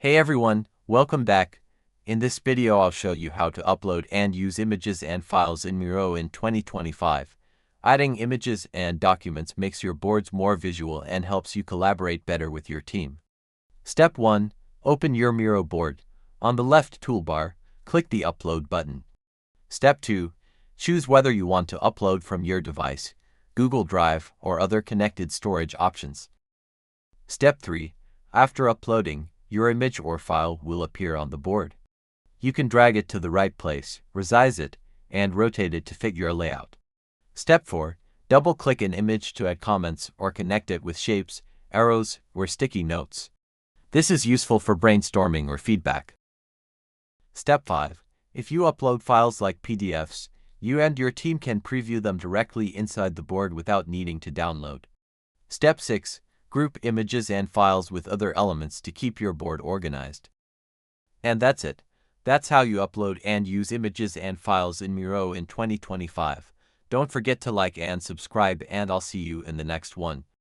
Hey everyone, welcome back. In this video I'll show you how to upload and use images and files in Miro in 2025. Adding images and documents makes your boards more visual and helps you collaborate better with your team. Step 1. Open your Miro board. On the left toolbar, click the Upload button. Step 2. Choose whether you want to upload from your device, Google Drive, or other connected storage options. Step 3. After uploading, your image or file will appear on the board. You can drag it to the right place, resize it, and rotate it to fit your layout. Step 4. Double-click an image to add comments or connect it with shapes, arrows, or sticky notes. This is useful for brainstorming or feedback. Step 5. If you upload files like PDFs, you and your team can preview them directly inside the board without needing to download. Step 6. Group images and files with other elements to keep your board organized. And that's it. That's how you upload and use images and files in Miro in 2025. Don't forget to like and subscribe, and I'll see you in the next one.